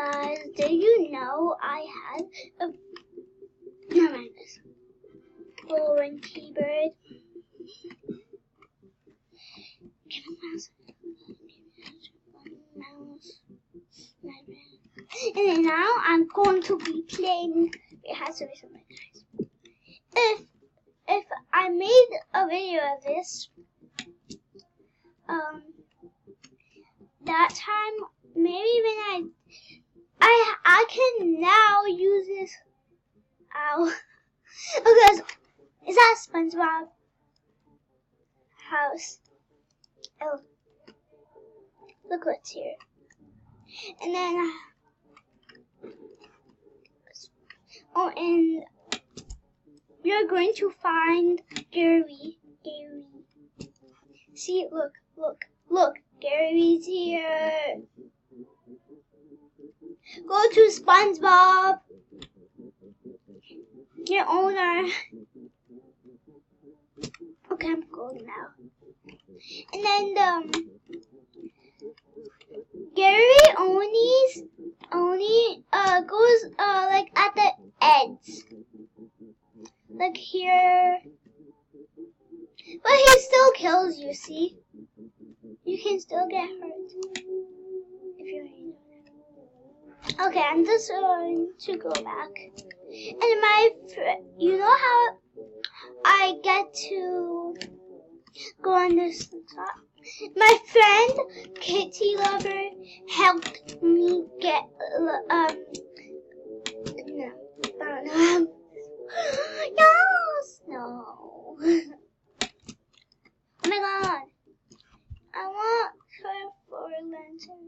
guys, did you know I had a little Winky bird? And then now I'm going to be playing. It has to be something nice. If I made a video of this, that time maybe when I can now use this. Ow. Okay, is that SpongeBob house? Oh, look what's here. And then, and you're going to find Gary. See, look, Gary's here. Go to SpongeBob, your owner. Okay, I'm going now. And then, Gary only goes like at the edge, like here, but he still kills you. See, you can still get hurt if you. Okay, I'm just going to go back, and you know how I get to go on this top. My friend Kitty Lover helped me get no. Oh my god, I want her for a lantern.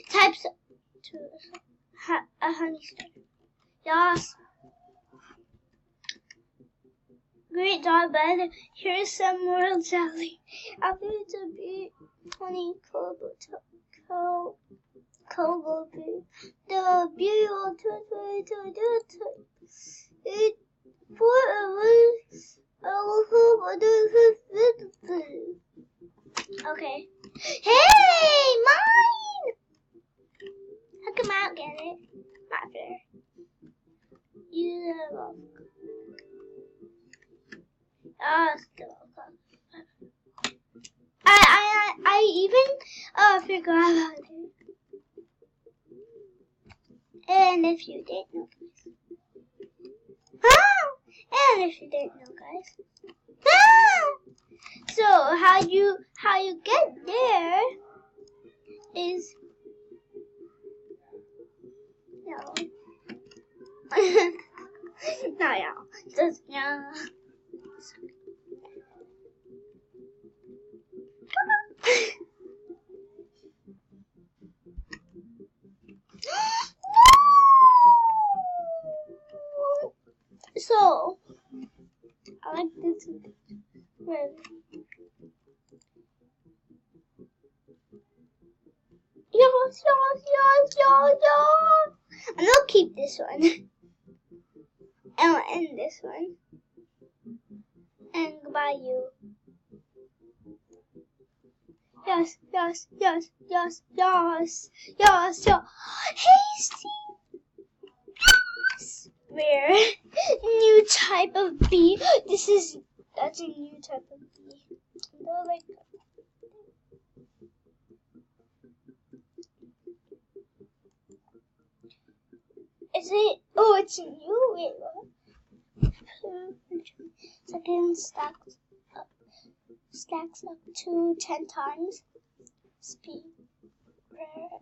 Types to a honey star. Yes. Great job, bud. Here's some more jelly. After to be 20 Kobo the beautiful it okay. Hey, mine! How come I don't get it? Not fair. You love. I even forgot about it. And if you didn't know, guys. So how you get there is So I like this. Yes. I'm gonna keep this one. And I'll end this one. And goodbye, you. Yes. Hey, Steve. Yes. Rare. New type of bee. That's a new type of bee. They're like. Is it? Oh, it's a new. Wait, what? Second stacks up to 10 times. Speed. Rare.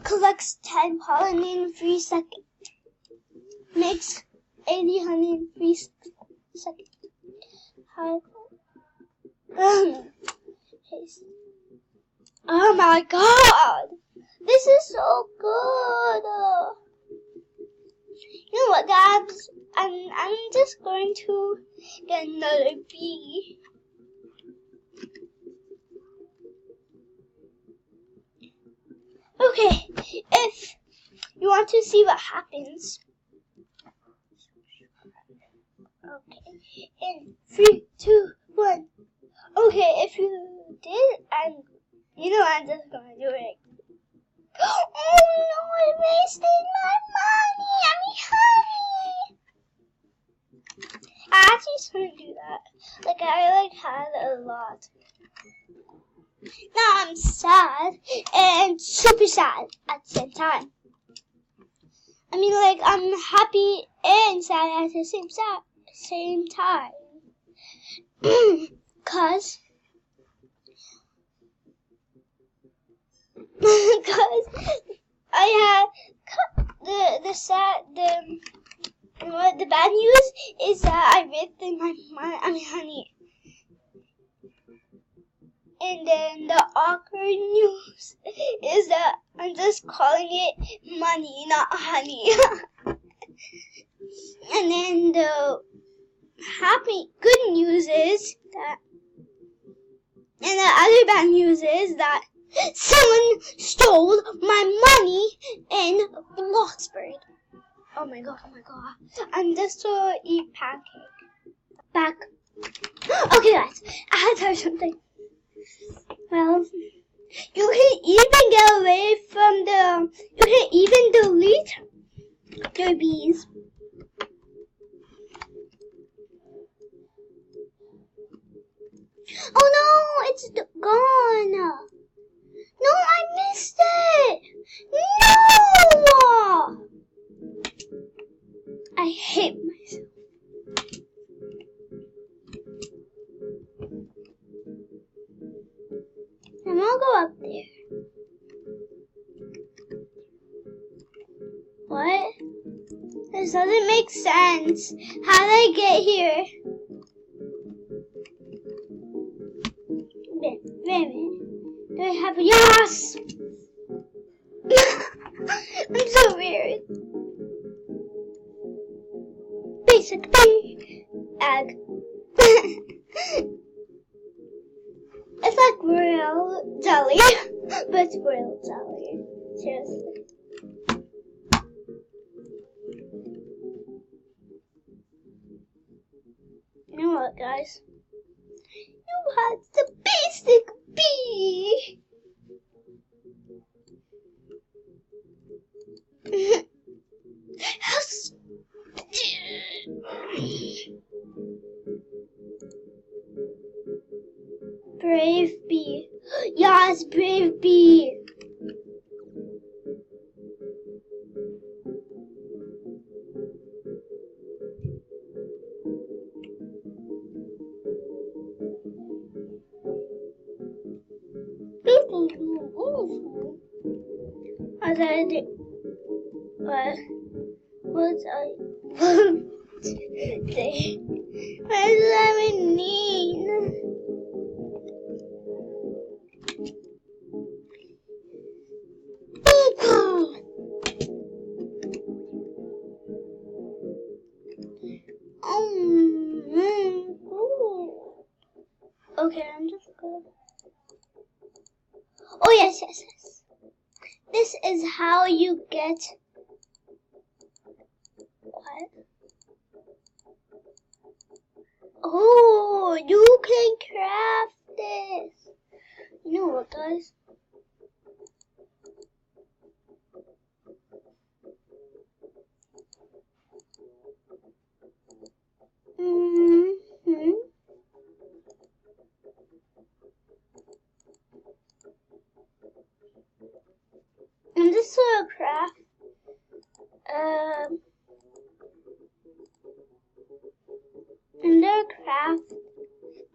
Collects 10 pollen in 3 seconds. Makes 80 honey in 3 seconds. Oh my god! This is so good! You know what, guys? I'm just going to get another bee. Okay, if you want to see what happens. Okay, in 3, 2, 1. Okay, if you did, I'm just gonna do it had a lot. Now I'm sad and super sad at the same time. I mean, like, I'm happy and sad at the same time. Cause I had the bad news is that I ripped my honey. And then the awkward news is that I'm just calling it money, not honey. And then the good news is that, and the other bad news is that someone stole my money in Bloxburg. Oh my god. I'm just to eat pancake. Okay guys, I had to tell you something. Well, you can even get away from you can even delete your bees. Oh no, it's gone. No, I missed it. No! I hate myself. I'm gonna go up there. What? This doesn't make sense. How did I get here? Wait a minute. Do I have a yes? I'm so weird. Basically, egg. It's like royal jelly, but it's royal jelly. Seriously. You know what, guys? You had the basic bee. Brave bee. Yes, brave bee. What did I do? What was I? What does that mean? Okay, I'm just good. Oh, yes. This is how you get... What? Oh, you can craft this. You know what, guys? I'm just gonna craft I'm gonna craft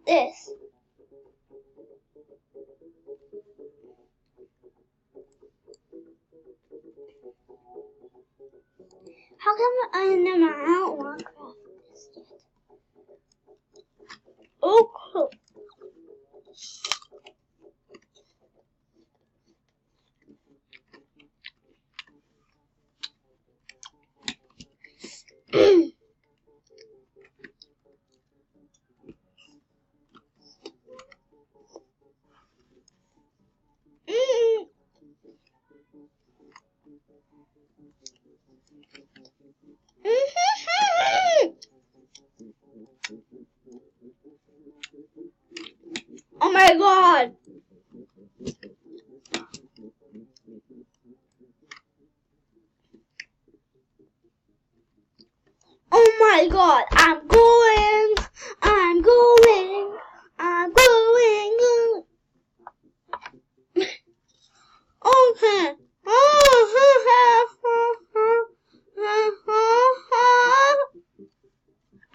this. How come I don't want to craft this yet? Oh, cool. Oh my god! Oh my god! I'm going!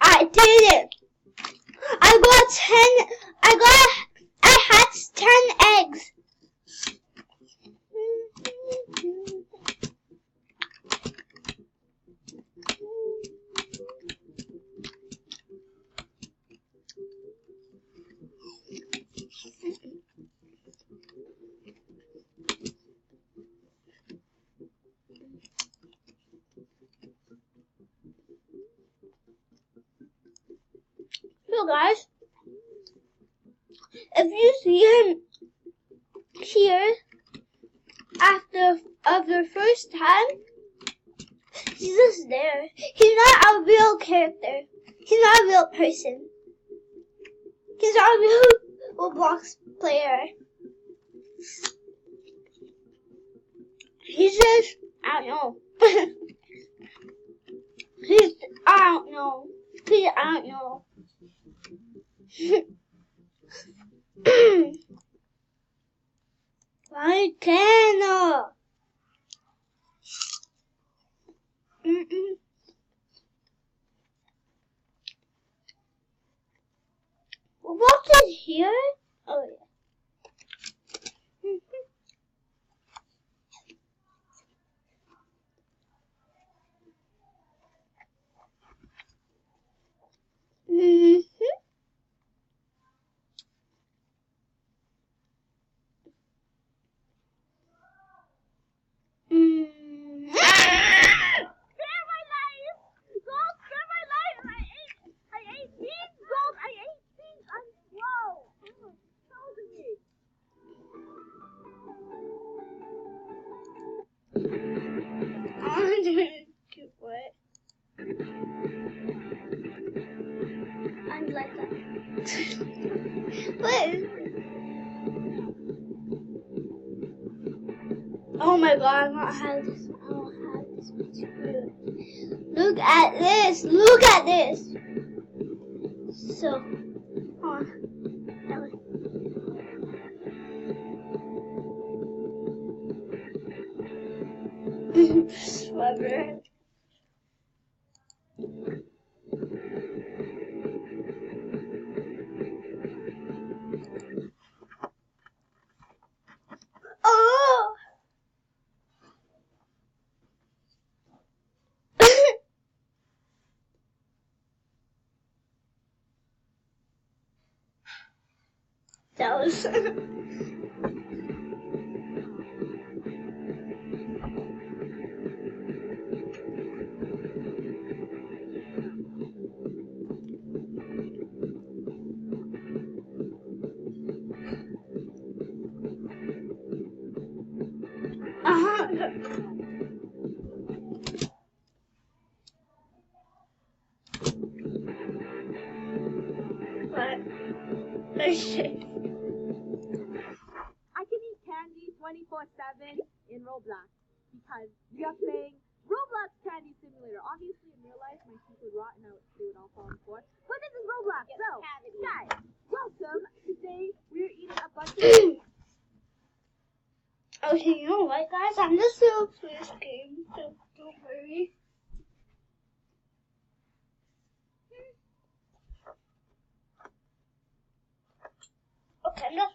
I did it. I hatched 10 eggs. So guys, if you see him here after the first time, he's just there. He's not a real character. He's not a real person. He's not a real Roblox player. He's just, I don't know. I don't know. I cannot. What is here? Oh yeah. I'm like that. What? Oh my god, I don't have this. I don't have this much food. Look at this. Look at this. So, Whatever. Oh! That was... What? Oh shit. I can eat candy 24/7 in Roblox because we are playing Roblox Candy Simulator. Obviously, in real life, my teeth would rot and they would all fall on the floor. But this is Roblox, so guys, welcome. Today we're eating a bunch of. Okay, you know what, guys? I'm just gonna play this game, so don't worry. Okay, no.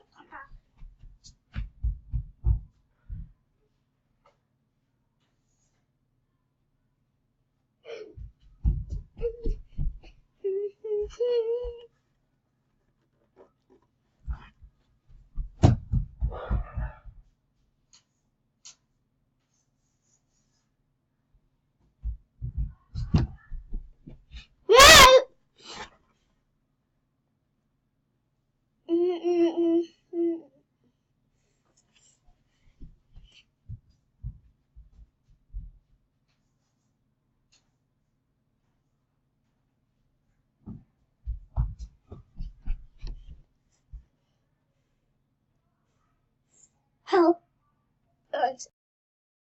Help.